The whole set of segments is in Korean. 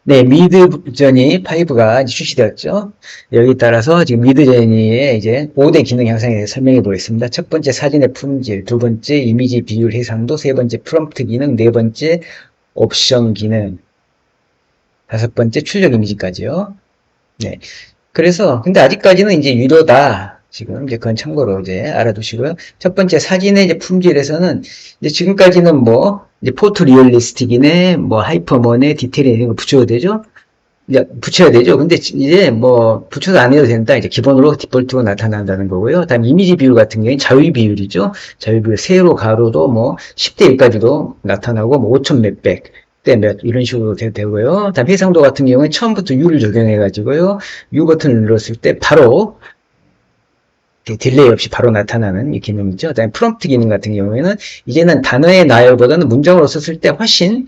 네, 미드저니 5가 출시되었죠. 여기 따라서 지금 미드저니의 이제 5대 기능 향상에 대해서 설명해 보겠습니다. 첫 번째 사진의 품질, 두 번째 이미지 비율 해상도, 세 번째 프롬프트 기능, 네 번째 옵션 기능, 다섯 번째 출력 이미지까지요. 네. 그래서 근데 아직까지는 이제 유료다. 지금 이제 그건 참고로 이제 알아두시고요. 첫 번째 사진의 이제 품질에서는 이제 지금까지는 뭐 이제 포토 리얼리스틱이네, 뭐 하이퍼머네, 디테일이네 이런 거 붙여야 되죠. 이제 붙여야 되죠. 근데 이제 뭐 붙여도 안 해도 된다. 이제 기본으로 디폴트로 나타난다는 거고요. 다음 이미지 비율 같은 경우에는 자유 비율이죠. 자유 비율 세로 가로도 뭐 10대 1까지도 나타나고 뭐 5천 몇백 대 몇 이런 식으로 되고요. 다음 해상도 같은 경우에 처음부터 U를 적용해 가지고요. U 버튼을 눌렀을 때 바로 딜레이 없이 바로 나타나는 이 기능이죠. 그다음에 프롬프트 기능 같은 경우에는 이제는 단어의 나열보다는 문장으로 썼을 때 훨씬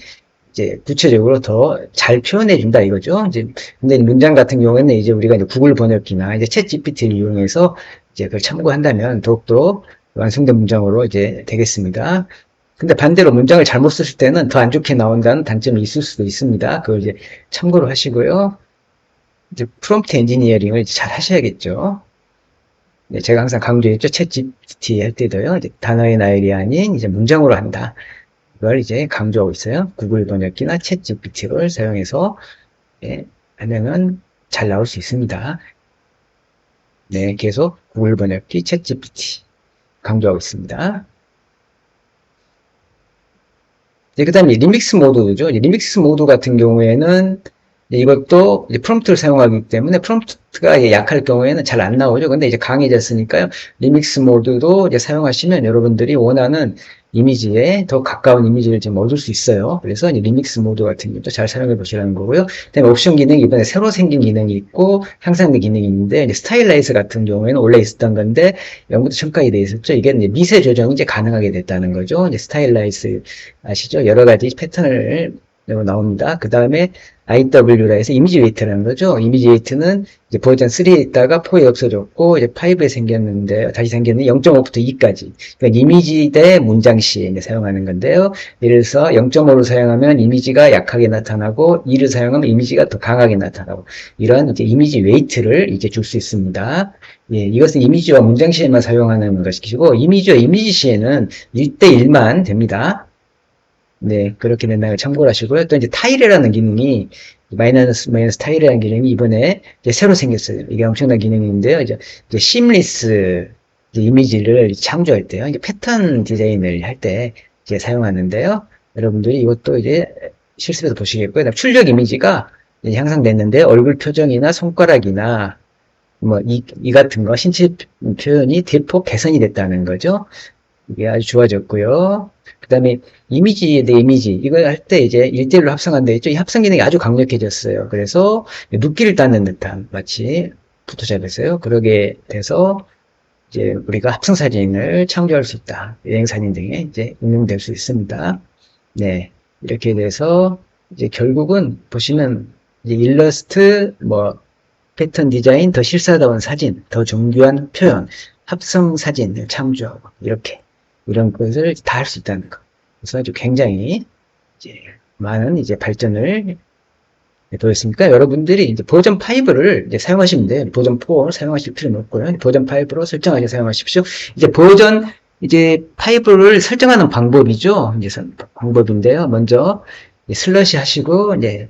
이제 구체적으로 더 잘 표현해 준다 이거죠. 이제 근데 문장 같은 경우에는 이제 우리가 이제 구글 번역기나 이제 챗 GPT를 이용해서 이제 그걸 참고한다면 더욱더 완성된 문장으로 이제 되겠습니다. 근데 반대로 문장을 잘못 썼을 때는 더 안 좋게 나온다는 단점이 있을 수도 있습니다. 그걸 이제 참고로 하시고요. 이제 프롬프트 엔지니어링을 잘 하셔야겠죠. 네, 제가 항상 강조했죠. 챗 GPT 할 때도요. 이제 단어의 나열이 아닌 이제 문장으로 한다. 그걸 이제 강조하고 있어요. 구글 번역기나 챗 GPT를 사용해서 예, 하면은 잘 나올 수 있습니다. 네, 계속 구글 번역기, 챗 GPT 강조하고 있습니다. 네, 그 다음에 리믹스 모드죠. 리믹스 모드 같은 경우에는 이것도 이제 프롬프트를 사용하기 때문에 프롬프트가 약할 경우에는 잘 안 나오죠. 근데 이제 강해졌으니까요. 리믹스 모드도 이제 사용하시면 여러분들이 원하는 이미지에 더 가까운 이미지를 지금 얻을 수 있어요. 그래서 이제 리믹스 모드 같은 것도 잘 사용해 보시라는 거고요. 그다음에 옵션 기능 이번에 새로 생긴 기능이 있고 향상된 기능이 있는데 이제 스타일라이트 같은 경우에는 원래 있었던 건데 연구도 첨가가 돼 있었죠. 이게 이제 미세 조정이 이제 가능하게 됐다는 거죠. 이제 스타일라이트 아시죠? 여러 가지 패턴을 나옵니다. 그 다음에 IW라 해서 이미지 웨이트라는 거죠. 이미지 웨이트는 이제 버전 3에 있다가 4에 없어졌고, 이제 5에 생겼는데, 다시 생겼는데 0.5부터 2까지. 그러니까 이미지 대 문장 시에 이제 사용하는 건데요. 예를 들어서 0.5를 사용하면 이미지가 약하게 나타나고, 2를 사용하면 이미지가 더 강하게 나타나고, 이런 이제 이미지 웨이트를 이제 줄 수 있습니다. 예, 이것은 이미지와 문장 시에만 사용하는 것이고, 이미지와 이미지 시에는 1대1만 됩니다. 네, 그렇게 된다는 걸 참고를 하시고요. 또 이제 타일이라는 기능이, 마이너스 타일이라는 기능이 이번에 이제 새로 생겼어요. 이게 엄청난 기능인데요. 이제 심리스 이미지를 창조할 때요. 이제 패턴 디자인을 할 때 이제 사용하는데요. 여러분들이 이것도 이제 실습에서 보시겠고요. 그다음 출력 이미지가 이제 향상됐는데 얼굴 표정이나 손가락이나 뭐 이 같은 거 신체 표현이 대폭 개선이 됐다는 거죠. 이게 아주 좋아졌고요. 그 다음에 이미지 대 이미지 이걸 할 때 이제 1대1로 합성한다 했죠. 이 합성 기능이 아주 강력해졌어요. 그래서 눕기를 닦는 듯한 마치 포토샵에서요. 그러게 돼서 이제 우리가 합성 사진을 창조할 수 있다. 여행 사진 등에 이제 응용될 수 있습니다. 네, 이렇게 돼서 이제 결국은 보시면 이제 일러스트 뭐 패턴 디자인, 더 실사다운 사진, 더 정교한 표현, 합성 사진을 창조하고 이렇게 이런 것을 다 할 수 있다는 거. 그래서 아주 굉장히 이제 많은 이제 발전을 보였으니까 여러분들이 이제 버전 5를 이제 사용하시면 돼요. 버전 4를 사용하실 필요는 없고요. 버전 5로 설정하셔서 사용하십시오. 이제 버전 이제 5를 설정하는 방법이죠. 이제 방법인데요. 먼저 슬러시 하시고 이제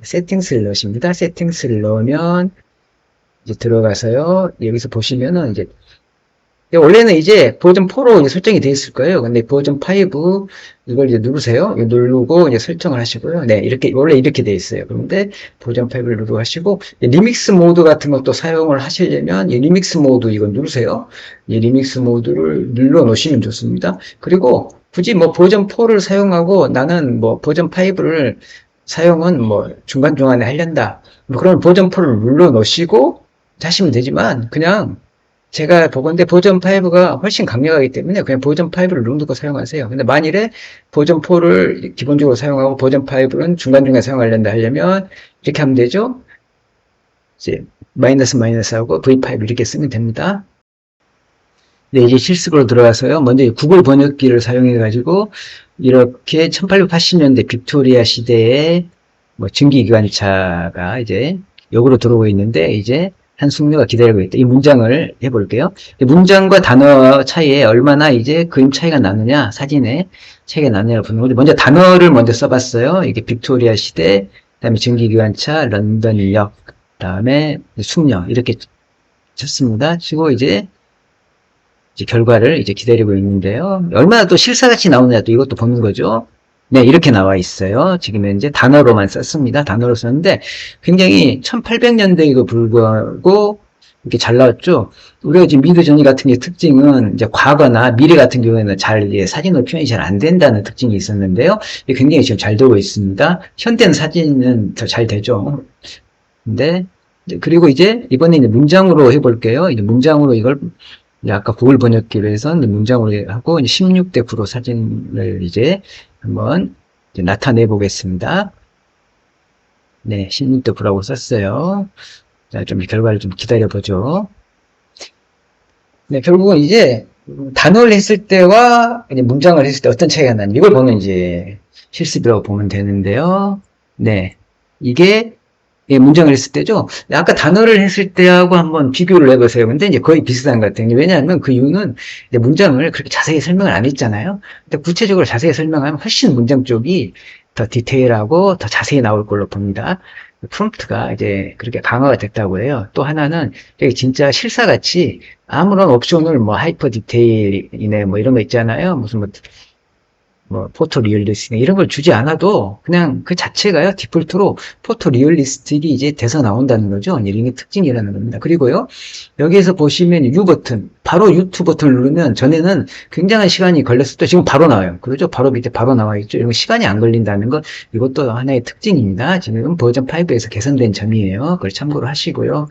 세팅스를 넣으십니다. 세팅스를 넣으면 이제 들어가서요. 여기서 보시면은 이제 원래는 이제 버전 4로 이제 설정이 되어 있을 거예요. 근데 버전 5 이걸 이제 누르세요. 누르고 이제 설정을 하시고요. 네, 이렇게 원래 이렇게 되어 있어요. 그런데 버전 5를 누르고 하시고 리믹스 모드 같은 것도 사용을 하시려면 리믹스 모드 이거 누르세요. 리믹스 모드를 눌러 놓으시면 좋습니다. 그리고 굳이 뭐 버전 4를 사용하고 나는 뭐 버전 5를 사용은 뭐 중간중간에 하련다. 뭐 그런 버전 4를 눌러 놓으시고 하시면 되지만 그냥 제가 보건대 버전 5가 훨씬 강력하기 때문에 그냥 버전 5를 누르고 사용하세요. 근데 만일에 버전 4를 기본적으로 사용하고 버전 5는 중간중간 사용하려면 이렇게 하면 되죠. 이제 마이너스하고 V5 이렇게 쓰면 됩니다. 네, 이제 실습으로 들어가서요. 먼저 구글 번역기를 사용해 가지고 이렇게 1880년대 빅토리아 시대에 뭐 증기기관차가 이제 역으로 들어오고 있는데 이제 한 숙녀가 기다리고 있다. 이 문장을 해볼게요. 문장과 단어 차이에 얼마나 이제 그림 차이가 나느냐, 사진에 차이가 나느냐를 보는 건데, 먼저 단어를 먼저 써봤어요. 이게 빅토리아 시대, 그다음에 증기기관차, 런던역, 그다음에 숙녀 이렇게 쳤습니다. 치고 이제 결과를 이제 기다리고 있는데요. 얼마나 또 실사같이 나오느냐 또 이것도 보는 거죠. 네, 이렇게 나와 있어요. 지금 현재 단어로만 썼습니다. 단어로 썼는데 굉장히 1800년대에도 불구하고 이렇게 잘 나왔죠. 우리가 지금 미드저니 같은 게 특징은 이제 과거나 미래 같은 경우에는 잘 이제 사진으로 표현이 잘 안 된다는 특징이 있었는데요. 굉장히 지금 잘 되고 있습니다. 현대는 사진은 더 잘 되죠. 근데 그리고 이제 이번에 이제 문장으로 해볼게요. 이제 문장으로 이걸 아까 구글 번역기로 해서 문장으로 하고 16대 9로 사진을 이제 한번 이제 나타내 보겠습니다. 네, 16대 9라고 썼어요. 자, 좀 결과를 좀 기다려 보죠. 네, 결국은 이제 단어를 했을 때와 이제 문장을 했을 때 어떤 차이가 나는지 이걸 보면 이제 실습이라고 보면 되는데요. 네, 이게 예, 문장을 했을 때죠. 아까 단어를 했을 때하고 한번 비교를 해보세요. 근데 이제 거의 비슷한 것 같아요. 왜냐하면 그 이유는 이제 문장을 그렇게 자세히 설명을 안 했잖아요. 근데 구체적으로 자세히 설명하면 훨씬 문장 쪽이 더 디테일하고 더 자세히 나올 걸로 봅니다. 프롬프트가 이제 그렇게 강화가 됐다고 해요. 또 하나는 진짜 실사같이 아무런 옵션을 뭐 하이퍼 디테일이네 뭐 이런 거 있잖아요. 무슨 포토 리얼리스트 이런 걸 주지 않아도 그냥 그 자체가요 디폴트로 포토 리얼리스틱이 이제 돼서 나온다는 거죠. 이런 게 특징이라는 겁니다. 그리고요 여기에서 보시면 U 버튼 바로 U2 버튼을 누르면 전에는 굉장한 시간이 걸렸을 때 지금 바로 나와요. 그렇죠? 바로 밑에 바로 나와 있죠. 이런 시간이 안 걸린다는 것 이것도 하나의 특징입니다. 지금 버전 5에서 개선된 점이에요. 그걸 참고로 하시고요.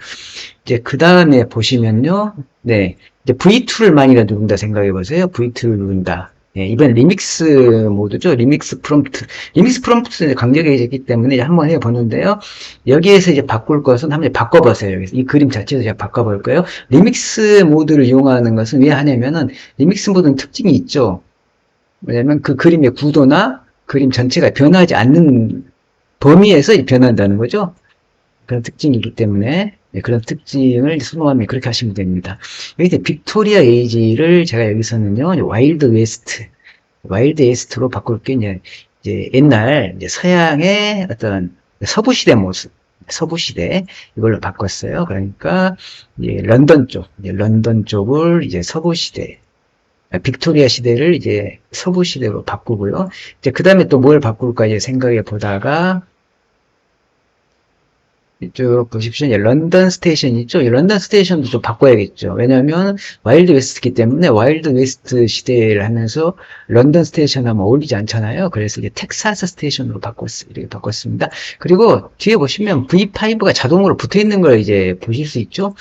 이제 그 다음에 보시면요, 네, 이제 V2를 만이라 누른다 생각해 보세요. V2를 누른다. 예, 이번 리믹스 모드죠. 리믹스 프롬프트. 리믹스 프롬프트는 강력해졌기 때문에 한번 해보는데요. 여기에서 이제 바꿀 것은 한번 바꿔보세요. 여기서 이 그림 자체에서 제가 바꿔볼 거예요. 리믹스 모드를 이용하는 것은 왜 하냐면은 리믹스 모드는 특징이 있죠. 왜냐면 그 그림의 구도나 그림 전체가 변하지 않는 범위에서 변한다는 거죠. 그런 특징이기 때문에 그런 특징을 선호하면 그렇게 하시면 됩니다. 여기서 빅토리아 에이지를 제가 여기서는요 와일드 웨스트로 바꿀 게 이제 옛날 이제 서양의 어떤 서부 시대 모습, 서부 시대 이걸로 바꿨어요. 그러니까 이제 런던 쪽을 이제 서부 시대, 빅토리아 시대를 이제 서부 시대로 바꾸고요. 이제 그 다음에 또 뭘 바꿀까 이제 생각해 보다가 이쪽 보십시오. 런던 스테이션 있죠? 이 런던 스테이션도 좀 바꿔야겠죠. 왜냐하면 와일드 웨스트이기 때문에 와일드 웨스트 시대를 하면서 런던 스테이션 하면 어울리지 않잖아요. 그래서 이제 텍사스 스테이션으로 이렇게 바꿨습니다. 그리고 뒤에 보시면 V5가 자동으로 붙어 있는 걸 이제 보실 수 있죠?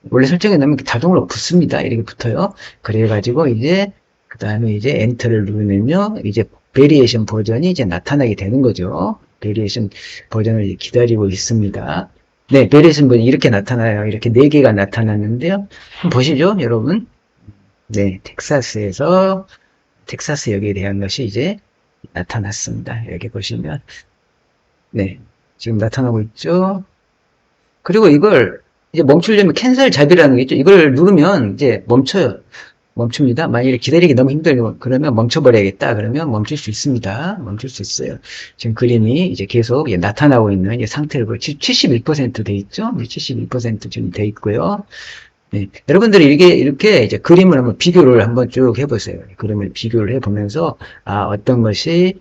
원래 설정해 놓으면 자동으로 붙습니다. 이렇게 붙어요. 그래가지고 이제 그 다음에 이제 엔터를 누르면요. 이제 베리에이션 버전이 이제 나타나게 되는 거죠. 베리에이션 버전을 기다리고 있습니다. 네, 베리에이션 버전이 이렇게 나타나요. 이렇게 4개가 나타났는데요. 한번 보시죠, 여러분. 네, 텍사스 역에 대한 것이 이제 나타났습니다. 여기 보시면. 네, 지금 나타나고 있죠. 그리고 이걸 이제 멈추려면 캔슬 잡이라는 게 있죠. 이걸 누르면 이제 멈춥니다. 만약에 기다리기 너무 힘들면 그러면 멈춰버려야겠다. 그러면 멈출 수 있습니다. 멈출 수 있어요. 지금 그림이 이제 계속 나타나고 있는 이제 상태를 71%돼 있죠. 71% 지금 돼 있고요. 네. 여러분들이 이렇게 이제 그림을 한번 비교를 한번 쭉 해보세요. 그림을 비교를 해보면서 어떤 것이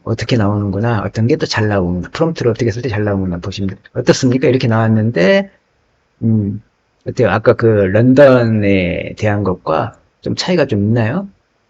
어떻게 나오는구나, 어떤 게 또 잘 나오는구나, 프롬프트를 어떻게 쓸 때 잘 나오는구나 보시면 어떻습니까? 이렇게 나왔는데 어때요? 아까 그 런던에 대한 것과 좀 차이가 좀 있나요?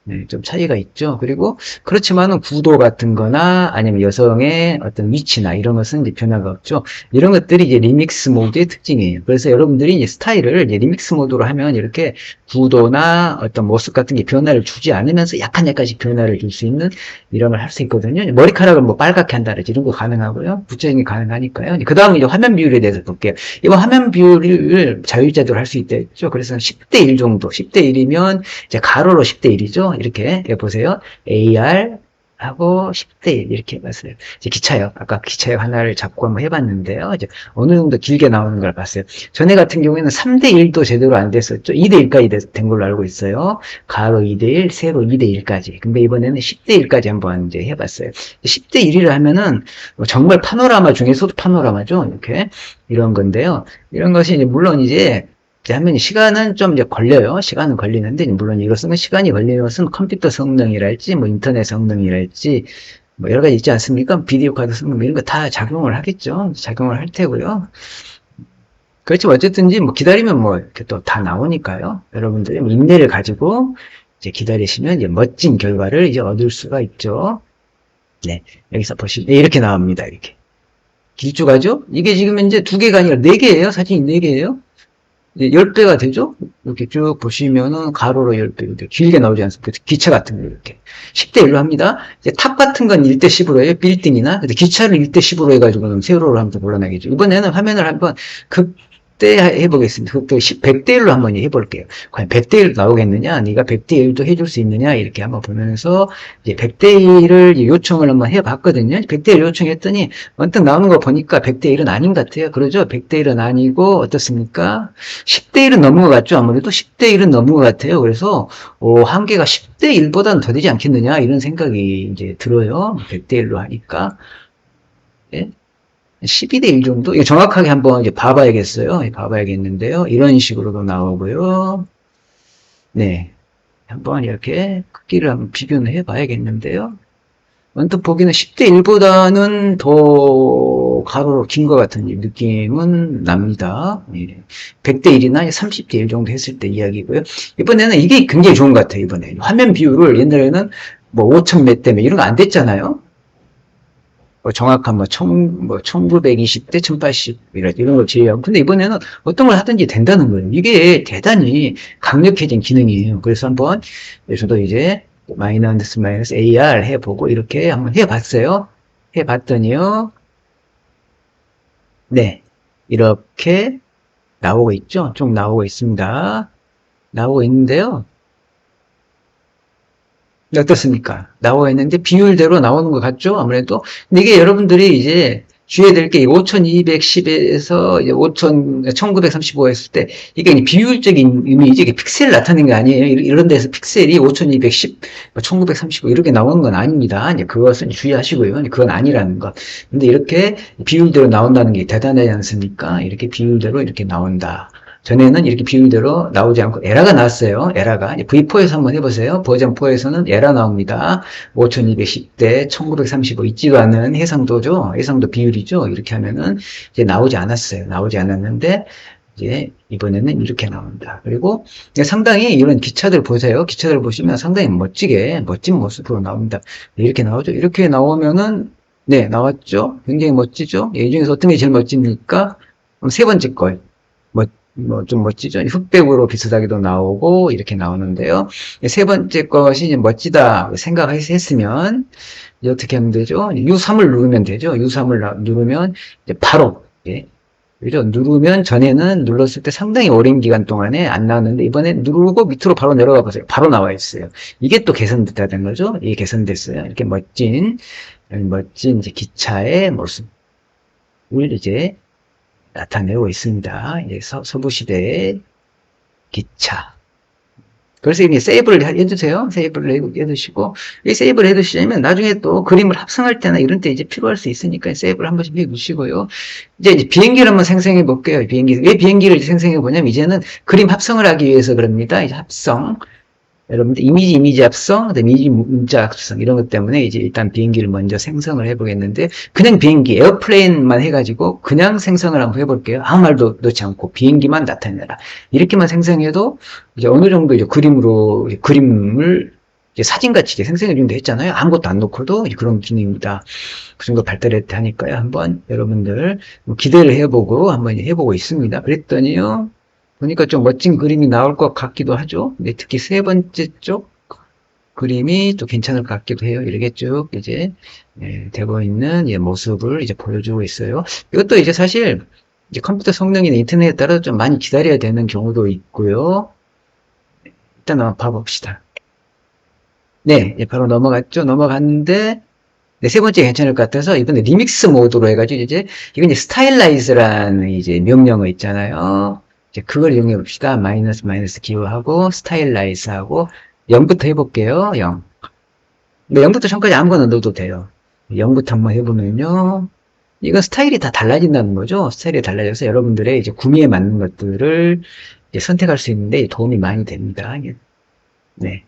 네, 좀 차이가 있죠. 그리고 그렇지만은 구도 같은 거나 아니면 여성의 어떤 위치나 이런 것은 이제 변화가 없죠. 이런 것들이 이제 리믹스 모드의 특징이에요. 그래서 여러분들이 이제 스타일을 이제 리믹스 모드로 하면 이렇게 구도나 어떤 모습 같은 게 변화를 주지 않으면서 약간씩 변화를 줄 수 있는 이런 걸 할 수 있거든요. 머리카락을 뭐 빨갛게 한다든지 이런 거 가능하고요. 붙여지는 게 가능하니까요. 그 다음에 이제 화면 비율에 대해서 볼게요. 이거 화면 비율을 자유자재로 할 수 있겠죠. 그래서 10대 1 정도, 10대 1이면 이제 가로로 10대 1이죠. 이렇게 보세요. AR, 하고 10대 1 이렇게 해봤어요. 이제 기차역, 아까 기차역 하나를 잡고 한번 해봤는데요. 이제 어느 정도 길게 나오는 걸 봤어요. 전에 같은 경우에는 3대 1도 제대로 안 됐었죠. 2대 1까지 된 걸로 알고 있어요. 가로 2대 1, 세로 2대 1까지. 근데 이번에는 10대 1까지 한번 이제 해봤어요. 10대 1이라 하면은 정말 파노라마 중에서도 파노라마죠. 이렇게 이런 건데요. 이런 것이 이제 물론 이제 하면 시간은 좀 이제 걸려요. 시간은 걸리는데, 물론 이것은 시간이 걸리는 것은 컴퓨터 성능이랄지, 뭐 인터넷 성능이랄지, 뭐 여러 가지 있지 않습니까? 비디오 카드 성능 이런 거 다 작용을 하겠죠. 작용을 할 테고요. 그렇지만 어쨌든지 뭐 기다리면 뭐 이렇게 또 다 나오니까요. 여러분들이 인내를 가지고 이제 기다리시면 이제 멋진 결과를 이제 얻을 수가 있죠. 네. 여기서 보시면 이렇게 나옵니다. 이렇게. 길쭉하죠? 이게 지금 이제 두 개가 아니라 네 개예요. 사진이 네 개예요. 10배가 되죠? 이렇게 쭉 보시면은 가로로 10배, 이렇게 길게 나오지 않습니까? 기차 같은 거 이렇게. 10대 1로 합니다. 이제 탑 같은 건 1대 10으로 해요. 빌딩이나. 근데 기차를 1대 10으로 해가지고는 세로로 한번 곤란하겠죠. 이번에는 화면을 한번 극대 해보겠습니다. 극대 100대 1로 한번 해볼게요. 과연 100대 1 나오겠느냐? 네가 100대 1도 해줄 수 있느냐? 이렇게 한번 보면서 이제 100대 1을 요청을 한번 해봤거든요. 100대 1 요청했더니 언뜻 나오는 거 보니까 100대 1은 아닌 것 같아요. 그러죠? 100대 1은 아니고 어떻습니까? 10대 1은 넘은 것 같죠? 아무래도 10대 1은 넘은 것 같아요. 그래서 한계가 10대 1보다는 더 되지 않겠느냐 이런 생각이 이제 들어요. 100대 1로 하니까. 예? 12대 1 정도? 이거 정확하게 한번 이제 봐봐야겠어요. 봐봐야겠는데요. 이런 식으로도 나오고요. 네. 한번 이렇게 크기를 한번 비교는 해봐야겠는데요. 언뜻 보기는 10대 1보다는 더 가로로 긴 것 같은 느낌은 납니다. 예. 100대 1이나 30대 1 정도 했을 때 이야기고요. 이번에는 이게 굉장히 좋은 것 같아요. 이번에 화면 비율을 옛날에는 뭐 5000 몇 대 몇 이런 거 안 됐잖아요. 정확한 뭐 1920대 1080 이런 걸 제외하고. 근데 이번에는 어떤 걸 하든지 된다는 거예요. 이게 대단히 강력해진 기능이에요. 그래서 한번 저도 이제 마이너스 AR 해보고 이렇게 한번 해봤어요. 해봤더니요. 네. 이렇게 나오고 있죠. 쭉 나오고 있습니다. 나오고 있는데요. 어떻습니까? 나와 있는데 비율대로 나오는 것 같죠? 아무래도. 근데 이게 여러분들이 이제 주의해야 될 게 5210에서 1935 했을 때 이게 비율적인 의미이지 이게 픽셀 나타내는 게 아니에요. 이런 데서 픽셀이 5210, 1935 이렇게 나오는 건 아닙니다. 이제 그것은 주의하시고요. 그건 아니라는 것. 근데 이렇게 비율대로 나온다는 게 대단하지 않습니까? 이렇게 비율대로 이렇게 나온다. 전에는 이렇게 비율대로 나오지 않고 에러가 나왔어요. 에러가. V4에서 한번 해보세요. 버전 4에서는 에러 나옵니다. 5210대 1935 있지도 않은 해상도죠. 해상도 비율이죠. 이렇게 하면은 이제 나오지 않았어요. 나오지 않았는데 이제 이번에는 이렇게 나온다. 그리고 상당히 이런 기차들 보세요. 기차들 보시면 상당히 멋지게 멋진 모습으로 나옵니다. 이렇게 나오죠. 이렇게 나오면은 네 나왔죠. 굉장히 멋지죠. 이 중에서 어떤 게 제일 멋집니까? 그럼 세 번째 걸. 좀 멋지죠? 흑백으로 비슷하게도 나오고, 이렇게 나오는데요. 세 번째 것이 이제 멋지다 생각했으면, 이제 어떻게 하면 되죠? U3을 누르면 되죠? U3을 누르면, 이제 바로, 예. 그죠? 누르면 전에는 눌렀을 때 상당히 오랜 기간 동안에 안 나왔는데, 이번에 누르고 밑으로 바로 내려가 보세요. 바로 나와 있어요. 이게 또 개선됐다는 거죠? 이게 개선됐어요. 이렇게 멋진 이제 기차의 모습을 이제 나타내고 있습니다. 이제 서부시대의 기차. 그래서 이게 세이브를 해두세요. 세이브를 해두시고, 이 세이브를 해두시면 나중에 또 그림을 합성할 때나 이런 때 이제 필요할 수 있으니까 세이브를 한 번씩 해두시고요. 이제 비행기를 한번 생성해 볼게요. 왜 비행기를 생성해 보냐면 이제는 그림 합성을 하기 위해서 그럽니다. 이제 합성. 여러분들 이미지 합성, 이미지 문자 합성 이런 것 때문에 이제 일단 비행기를 먼저 생성을 해보겠는데 그냥 비행기 에어플레인만 해가지고 그냥 생성을 한번 해볼게요. 아무 말도 넣지 않고 비행기만 나타내라. 이렇게만 생성해도 이제 어느 정도 이제 그림을 이제 사진같이 생성해 준다 했잖아요. 아무것도 안 넣고도 그런 기능입니다. 그 정도 발달했다니까요. 한번 여러분들 기대를 해보고 한번 해보고 있습니다. 그랬더니요. 보니까 좀 멋진 그림이 나올 것 같기도 하죠. 근데 특히 세 번째 쪽 그림이 또 괜찮을 것 같기도 해요. 이렇게 쭉 이제 되고 있는 모습을 이제 보여주고 있어요. 이것도 이제 사실 이제 컴퓨터 성능이나 인터넷에 따라 좀 많이 기다려야 되는 경우도 있고요. 일단 한번 봐봅시다. 네, 바로 넘어갔죠. 넘어갔는데, 네, 세 번째 괜찮을 것 같아서 이번에 리믹스 모드로 해가지고 이제 이건 이제 스타일라이즈라는 이제 명령어 있잖아요. 이제 그걸 이용해 봅시다. 마이너스 마이너스 기호하고 스타일라이즈하고 0부터 해볼게요. 0. 근데 0부터 전까지 아무거나 넣어도 돼요. 0부터 한번 해보면요. 이건 스타일이 다 달라진다는 거죠. 스타일이 달라져서 여러분들의 이제 구미에 맞는 것들을 이제 선택할 수 있는데 도움이 많이 됩니다. 네.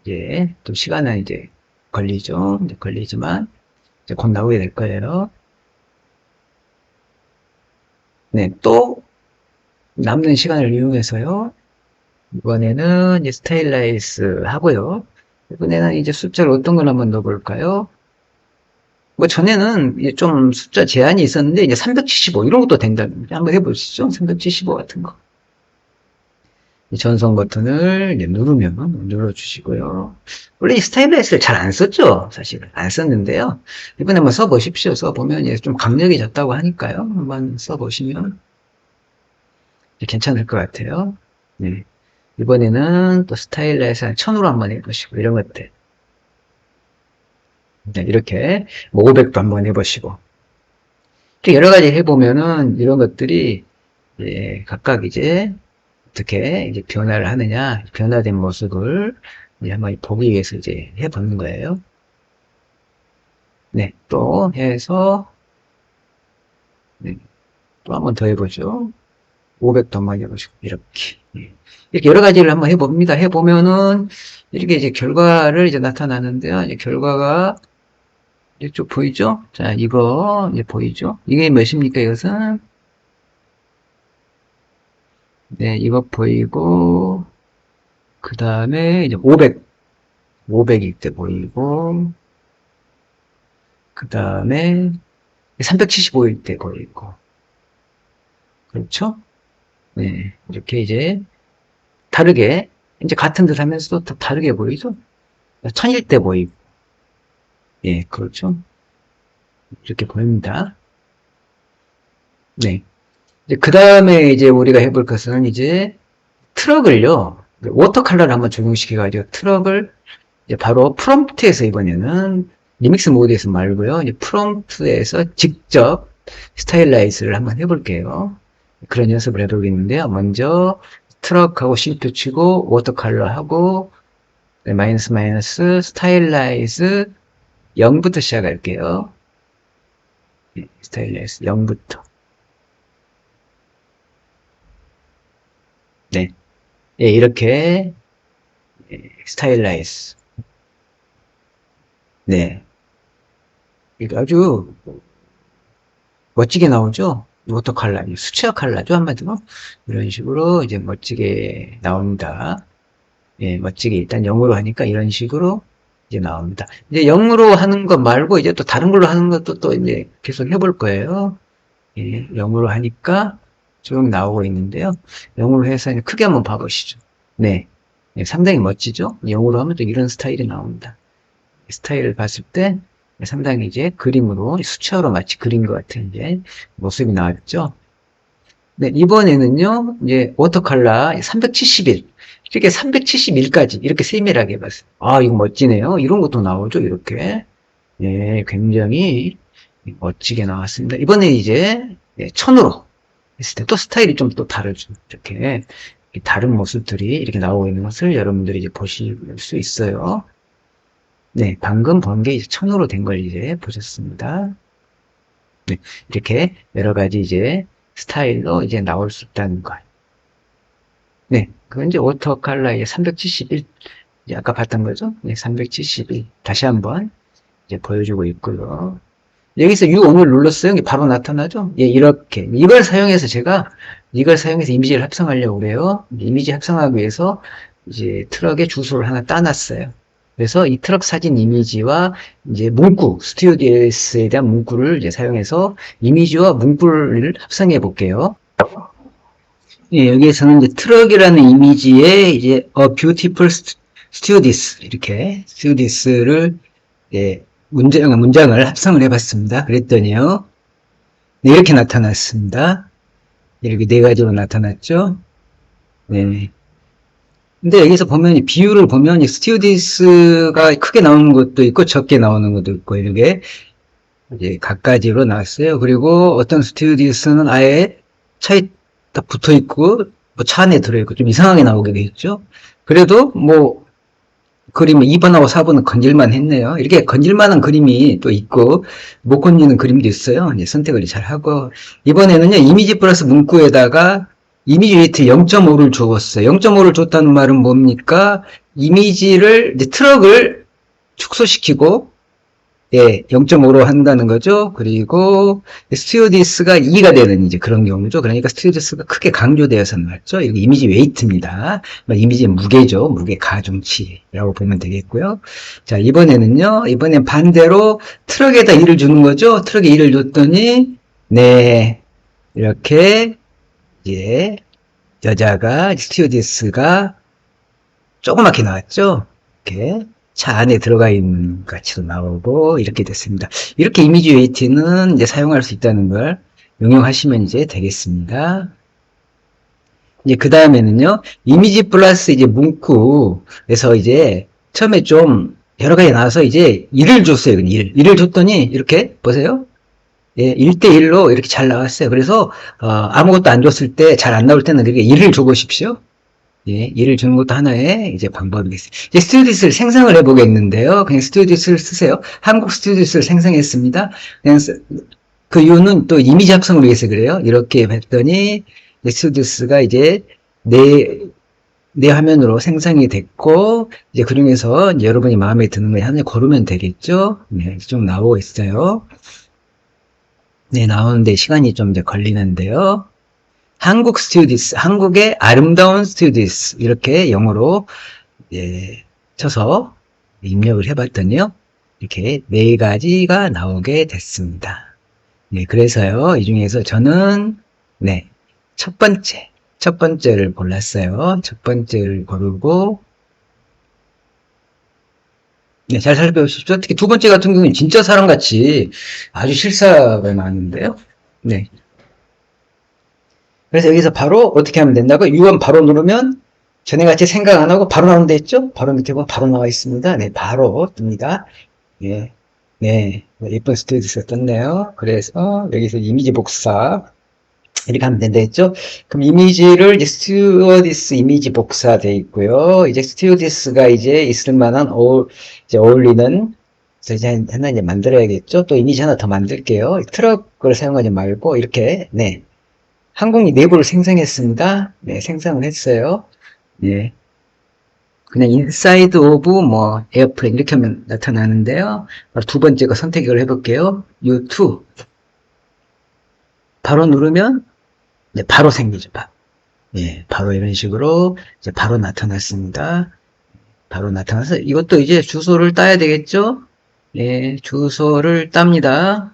이제 좀 시간은 이제 걸리죠. 이제 걸리지만 이제 곧 나오게 될 거예요. 네. 또 남는 시간을 이용해서요. 이번에는 이제 스타일라이즈 하고요. 이번에는 이제 숫자를 어떤 걸 한번 넣어볼까요? 뭐 전에는 이제 좀 숫자 제한이 있었는데 이제 375 이런 것도 된다는 거 한번 해보시죠. 375 같은 거. 전송 버튼을 이제 누르면 눌러주시고요. 원래 이 스타일라이즈를 잘 안 썼죠. 사실 안 썼는데요. 이번에 한번 써보십시오. 써보면 이제 좀 강력해졌다고 하니까요. 한번 써보시면 괜찮을 것 같아요. 네. 이번에는 또 스타일라이즈 한 1000으로 한번 해보시고 이런 것들. 네, 이렇게 뭐 500도 한번 해보시고 이렇게 여러 가지 해보면은 이런 것들이 각각 이제 어떻게 이제 변화를 하느냐, 변화된 모습을 이제 한번 보기 위해서 이제 해보는 거예요. 네, 또 해서 네, 또 한번 더 해보죠. 500도 한번 해보시고 이렇게 이렇게 여러 가지를 한번 해봅니다. 해보면은 이렇게 이제 결과를 이제 나타나는데요. 이제 결과가 이쪽 보이죠? 자, 이거 이제 보이죠? 이게 몇입니까? 이것은 네, 이거 보이고 그 다음에 이제 500일 때 보이고 그 다음에 375일 때 보이고 그렇죠? 네, 이렇게 이제 다르게 이제 같은 듯 하면서도 더 다르게 보이죠? 1000일 때 보이고 예, 그렇죠? 이렇게 보입니다. 네. 그 다음에 이제 우리가 해볼 것은 이제 트럭을요, 워터 컬러를 한번 적용시켜가지고 트럭을 이제 바로 프롬프트에서 이번에는 리믹스 모드에서 말고요, 이제 프롬프트에서 직접 스타일라이즈를 한번 해볼게요. 그런 연습을 해보겠는데요. 먼저 트럭하고 쉼표 치고 워터 컬러하고 마이너스 마이너스 스타일라이즈 0부터 시작할게요. 스타일라이즈 0부터. 네. 예, 이렇게 스타일라이즈. 네. 이게 아주 멋지게 나오죠? 워터 컬러, 수채화 컬러죠, 한마디로. 이런 식으로 이제 멋지게 나옵니다. 예, 멋지게 일단 0으로 하니까 이런 식으로 이제 나옵니다. 이제 0으로 하는 것 말고 이제 또 다른 걸로 하는 것도 또 이제 계속 해볼 거예요. 예, 0으로 하니까 쭉 나오고 있는데요. 0으로 해서 크게 한번 봐보시죠. 네. 예, 상당히 멋지죠? 0으로 하면 또 이런 스타일이 나옵니다. 스타일을 봤을 때 상당히 이제 그림으로 수채화로 마치 그린 것 같은 이제 모습이 나왔죠. 네, 이번에는요, 이제 워터컬러 371. 이렇게 371까지 이렇게 세밀하게 해봤어요. 아, 이거 멋지네요. 이런 것도 나오죠, 이렇게. 예, 굉장히 멋지게 나왔습니다. 이번에 이제 1000으로 했을 때 또 스타일이 좀 또 다르죠. 이렇게 다른 모습들이 이렇게 나오고 있는 것을 여러분들이 이제 보실 수 있어요. 네, 방금 본 게 이제 1000으로 된 걸 이제 보셨습니다. 네, 이렇게 여러 가지 이제 스타일로 이제 나올 수 있다는 거. 네, 그건 이제 워터 컬러의 371, 이제 아까 봤던 거죠? 네, 371. 다시 한번 이제 보여주고 있고요. 여기서 U5을 눌렀어요. 바로 나타나죠? 예, 이렇게. 이걸 사용해서 이미지를 합성하려고 그래요. 이미지 합성하기 위해서 이제 트럭에 주소를 하나 따놨어요. 그래서 이 트럭 사진 이미지와 이제 문구, 스튜디오스에 대한 문구를 이제 사용해서 이미지와 문구를 합성해 볼게요. 예, 여기에서는 이제 트럭이라는 이미지에 이제 A Beautiful Stewardess 이렇게 스튜디스를 예, 문장을 합성을 해봤습니다. 그랬더니요, 네, 이렇게 나타났습니다. 이렇게 네 가지로 나타났죠. 네, 근데 여기서 보면 이 비율을 보면 이 스튜어디스가 크게 나오는 것도 있고 적게 나오는 것도 있고 이렇게 이제 각가지로 나왔어요. 그리고 어떤 스튜어디스는 아예 차에 딱 붙어 있고 뭐 차 안에 들어 있고 좀 이상하게 나오게 되겠죠. 그래도 뭐 그림은 2번하고 4번은 건질만 했네요. 이렇게 건질만한 그림이 또 있고 못 건지는 그림도 있어요. 이제 선택을 잘 하고 이번에는요 이미지 플러스 문구에다가 이미지 웨이트 0.5를 주었어요. 0.5를 줬다는 말은 뭡니까? 이미지를 이제 트럭을 축소시키고 예, 0.5로 한다는 거죠. 그리고 스튜어디스가 2가 되는 이제 그런 경우죠. 그러니까 스튜어디스가 크게 강조되어서 나왔죠. 이거 이미지 웨이트입니다. 이미지 무게죠. 무게 가중치라고 보면 되겠고요. 자, 이번엔 반대로 트럭에다 2를 주는 거죠. 트럭에 2를 줬더니 네, 이렇게 이제 여자가 스튜어디스가 조그맣게 나왔죠. 이렇게 차 안에 들어가 있는 가치도 나오고 이렇게 됐습니다. 이렇게 이미지 웨이트는 이제 사용할 수 있다는 걸 응용하시면 이제 되겠습니다. 이제 그 다음에는요, 이미지 플러스 이제 문구에서 이제 처음에 좀 여러 가지 나와서 이제 1을 줬어요. 1을 줬더니 이렇게 보세요. 예, 1대1로 이렇게 잘 나왔어요. 그래서 아무것도 안 줬을 때 잘 안 나올 때는 이렇게 1을 줘보십시오. 예, 일을 주는 것도 하나의 이제 방법이겠습니다. 이제 스튜디스를 생성을 해보겠는데요. 그냥 스튜디스를 쓰세요. 한국 스튜디스를 생성했습니다. 그냥 그 이유는 또 이미지 합성을 위해서 그래요. 이렇게 했더니 스튜디스가 이제 내 화면으로 생성이 됐고 이제 그 중에서 이제 여러분이 마음에 드는 거 하나 고르면 되겠죠. 네, 좀 나오고 있어요. 네, 나오는데 시간이 좀 이제 걸리는데요. 한국 스튜디스, 한국의 아름다운 스튜디스 이렇게 영어로 예, 쳐서 입력을 해봤더니요. 이렇게 네 가지가 나오게 됐습니다. 네, 그래서요. 이 중에서 저는 네, 첫 번째를 골랐어요. 첫 번째를 고르고 네, 잘 살펴보십시오. 특히 두 번째 같은 경우는 진짜 사람같이 아주 실사가 많은데요. 네. 그래서 여기서 바로 어떻게 하면 된다고? 유언 바로 누르면 전에같이 생각 안 하고 바로 나온다 했죠? 바로 밑에 보면 바로 나와 있습니다. 네, 바로 뜹니다. 예. 네. 예쁜 스튜디오가 떴네요. 그래서 여기서 이미지 복사 이렇게 하면 된다 했죠? 그럼 이미지를 이제 스튜어디스 이미지 복사돼 있고요. 이제 스튜어디스가 이제 있을 만한 이제 어울리는 그래서 이제 하나 이제 만들어야겠죠? 또 이미지 하나 더 만들게요. 트럭을 사용하지 말고 이렇게 네. 항공기 내부를 생성했습니다. 네, 생성을 했어요. 예. 그냥 인사이드 오브 뭐 에어플레인 이렇게 하면 나타나는데요. 두 번째 거 선택을 해볼게요. U2 바로 누르면 이제 바로 생기죠. 예, 바로 이런 식으로 이제 바로 나타났습니다. 바로 나타나서 이것도 이제 주소를 따야 되겠죠? 예, 주소를 땁니다.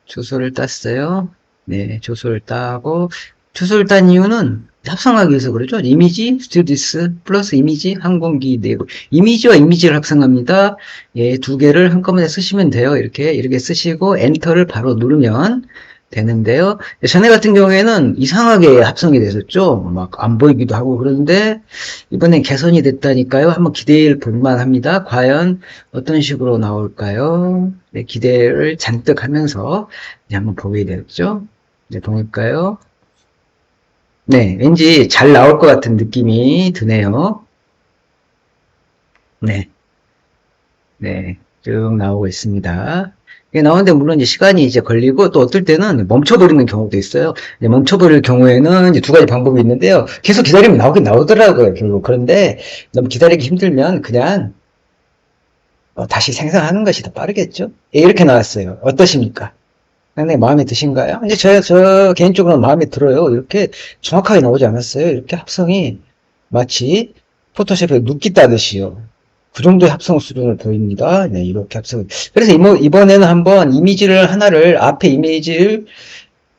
주소를 땄어요. 네, 주소를 따고 주소를 딴 이유는 합성하기 위해서 그러죠. 이미지, 스튜디스, 플러스 이미지, 항공기 내부. 이미지와 이미지를 합성합니다. 예, 두 개를 한꺼번에 쓰시면 돼요. 이렇게 쓰시고, 엔터를 바로 누르면 되는데요. 전에 같은 경우에는 이상하게 합성이 됐었죠. 막 안 보이기도 하고 그런데, 이번엔 개선이 됐다니까요. 한번 기대해 볼만 합니다. 과연 어떤 식으로 나올까요? 네, 기대를 잔뜩 하면서 이제 한번 보게 되겠죠. 이제 볼까요? 네, 왠지 잘 나올 것 같은 느낌이 드네요. 네, 네, 쭉 나오고 있습니다. 이게 나오는데 물론 이제 시간이 이제 걸리고 또 어떨 때는 멈춰버리는 경우도 있어요. 이제 멈춰버릴 경우에는 이제 두 가지 방법이 있는데요. 계속 기다리면 나오긴 나오더라고요, 결국. 그런데 너무 기다리기 힘들면 그냥 다시 생성하는 것이 더 빠르겠죠? 예, 이렇게 나왔어요. 어떠십니까? 상당히 마음에 드신가요? 이제 저 개인적으로 마음에 들어요. 이렇게 정확하게 나오지 않았어요. 이렇게 합성이 마치 포토샵에 눕기 따듯이요. 그 정도의 합성 수준을 보입니다. 네, 이렇게 합성. 그래서 이번에는 한번 이미지를 하나를, 앞에 이미지를,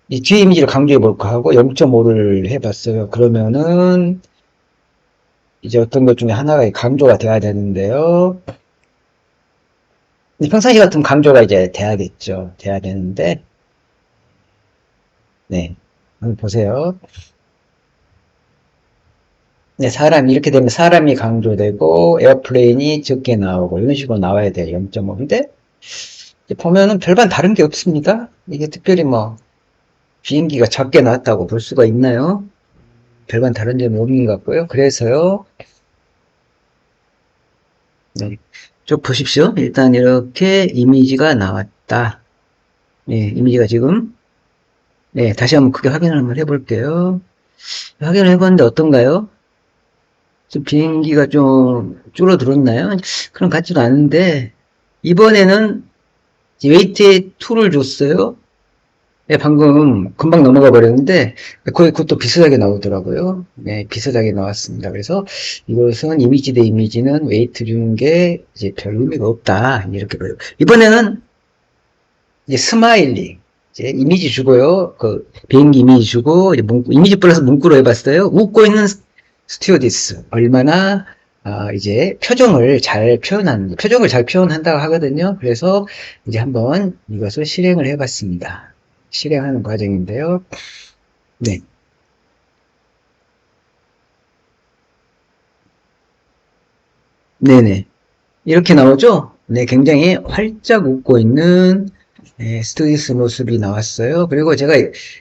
이 뒤에 이미지를 강조해 볼까 하고 0.5를 해봤어요. 그러면은, 이제 어떤 것 중에 하나가 강조가 돼야 되는데요. 평상시 같은 강조가 이제 돼야겠죠. 돼야 되는데, 네. 한번 보세요. 네, 이렇게 되면 사람이 강조되고, 에어플레인이 적게 나오고, 이런 식으로 나와야 돼요. 0.5인데, 보면은 별반 다른 게 없습니다. 이게 특별히 뭐, 비행기가 작게 나왔다고 볼 수가 있나요? 별반 다른 점이 없는 것 같고요. 그래서요, 네, 쭉 보십시오. 일단 이렇게 이미지가 나왔다. 네, 이미지가 지금, 네, 다시 한번 크게 확인을 한번 해볼게요. 확인을 해봤는데 어떤가요? 좀 비행기가 좀 줄어들었나요? 그런 것 같지도 않은데, 이번에는 웨이트에 2를 줬어요. 네, 방금 금방 넘어가 버렸는데, 거의 그것도 비슷하게 나오더라고요. 네, 비슷하게 나왔습니다. 그래서 이것은 이미지 대 이미지는 웨이트 주는 게 이제 별 의미가 없다. 이렇게 보여요. 이번에는 이제 스마일리. 이제 이미지 주고요. 그 비행기 이미지 주고, 이제 이미지 플러스 문구로 해봤어요. 웃고 있는 스튜어디스. 얼마나 이제 표정을 잘 표현한다고 하거든요. 그래서 이제 한번 이것을 실행을 해봤습니다. 실행하는 과정인데요. 네. 네네. 이렇게 나오죠? 네, 굉장히 활짝 웃고 있는 스튜디스 모습이 나왔어요. 그리고 제가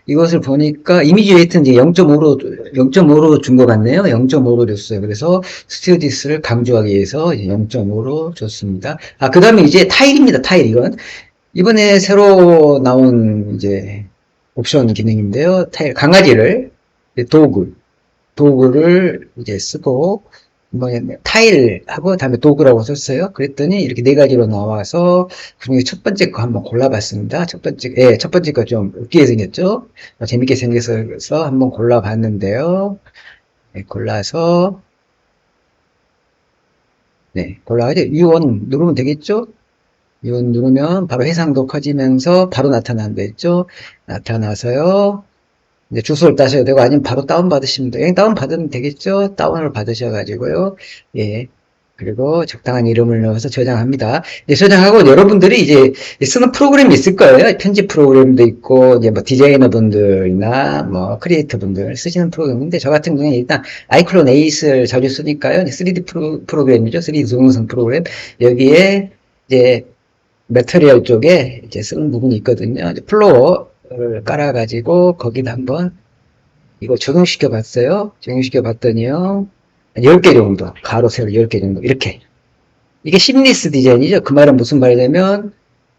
이것을 보니까 이미지 웨이트는 이제 0.5로 준 것 같네요. 0.5로 줬어요. 그래서 스튜디스를 강조하기 위해서 0.5로 줬습니다. 그 다음에 이제 타일입니다. 타일 이건. 이번에 새로 나온 이제 옵션 기능인데요. 타일, 강아지를 도구를 이제 쓰고 뭐 타일하고 다음에 도구라고 썼어요. 그랬더니 이렇게 네 가지로 나와서 그중에 첫 번째 거 한번 골라봤습니다. 첫 번째 거 좀 웃기게 생겼죠? 재밌게 생겨서 한번 골라봤는데요. 네, 골라가지고 U1 누르면 되겠죠? U1 누르면 바로 해상도 커지면서 바로 나타난다 했죠? 나타나서요. 이제 주소를 따셔야 되고 아니면 바로 다운받으시면 돼요. 그냥 다운받으면 되겠죠? 다운을 받으셔가지고요. 예. 그리고 적당한 이름을 넣어서 저장합니다. 이제 저장하고 여러분들이 이제 쓰는 프로그램이 있을 거예요. 편집 프로그램도 있고, 이제 뭐 디자이너분들이나 뭐 크리에이터분들 쓰시는 프로그램인데, 저 같은 경우는 일단 아이클론 에이스를 자주 쓰니까요. 3D 프로그램이죠. 3D 동영상 프로그램. 여기에 이제 매터리얼 쪽에 이제 쓰는 부분이 있거든요. 이제 플로어를 깔아가지고 거기다 한번 이거 적용시켜 봤어요. 적용시켜 봤더니요. 10개 정도, 가로, 세로 10개 정도, 이렇게. 이게 심리스 디자인이죠. 그 말은 무슨 말이냐면,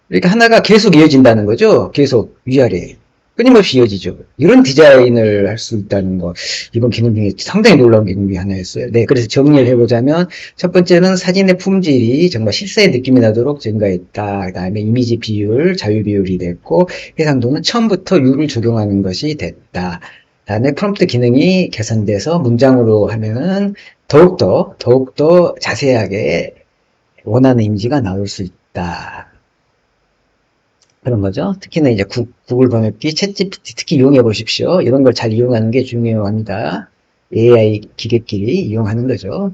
이렇게 하나가 계속 이어진다는 거죠. 계속 위아래. 끊임없이 이어지죠. 이런 디자인을 할 수 있다는 거. 이번 기능 중에 상당히 놀라운 기능 중에 하나였어요. 네, 그래서 정리를 해보자면, 첫 번째는 사진의 품질이 정말 실사의 느낌이 나도록 증가했다. 그 다음에 이미지 비율, 자유 비율이 됐고, 해상도는 처음부터 U를 적용하는 것이 됐다. 다음에 프롬프트 기능이 개선돼서 문장으로 하면은 더욱더 자세하게 원하는 이미지가 나올 수 있다. 그런 거죠. 특히나 이제 구글 번역기, 챗GPT 특히 이용해 보십시오. 이런 걸 잘 이용하는 게 중요합니다. AI 기계끼리 이용하는 거죠.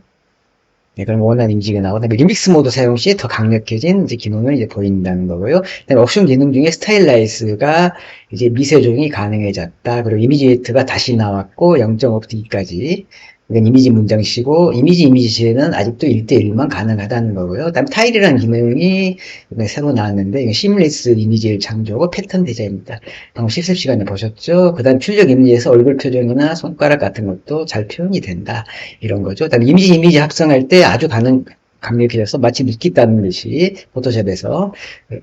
네, 그럼 원하는 이미지가 나오고, 그다음에 리믹스 모드 사용 시 더 강력해진 이제 기능을 이제 보인다는 거고요. 그다음에 옵션 기능 중에 스타일라이즈가 이제 미세 조정이 가능해졌다. 그리고 이미지 웨이트가 다시 나왔고, 0.5D까지. 이건 이미지 문장식이고, 이미지에는 아직도 1대1만 가능하다는 거고요. 그 다음에 타일이라는 기능이 이번에 새로 나왔는데, 이건 시뮬레스 이미지를 창조하고 패턴 디자인입니다. 방금 실습 시간에 보셨죠? 그 다음 출력 이미지에서 얼굴 표정이나 손가락 같은 것도 잘 표현이 된다. 이런 거죠. 그 다음에 이미지 합성할 때 아주 강력해져서 마치 느끼다는 듯이 포토샵에서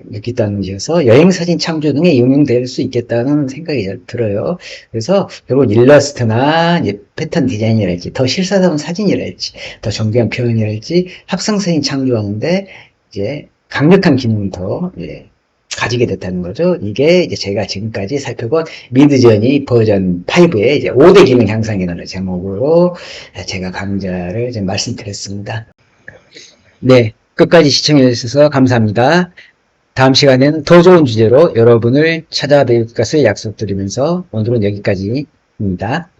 느끼다는 듯이어서 여행사진 창조 등에 응용될 수 있겠다는 생각이 들어요. 그래서 결국 일러스트나 패턴 디자인이랄지 더 실사다운 사진이랄지 더 정교한 표현이랄지 합성사진 창조하는데 이제 강력한 기능을 더 가지게 됐다는 거죠. 이게 이제 제가 지금까지 살펴본 미드저니 버전 5의 이제 5대 기능 향상이라는 제목으로 제가 강좌를 이제 말씀드렸습니다. 네, 끝까지 시청해 주셔서 감사합니다. 다음 시간에는 더 좋은 주제로 여러분을 찾아뵐 것을 약속드리면서 오늘은 여기까지입니다.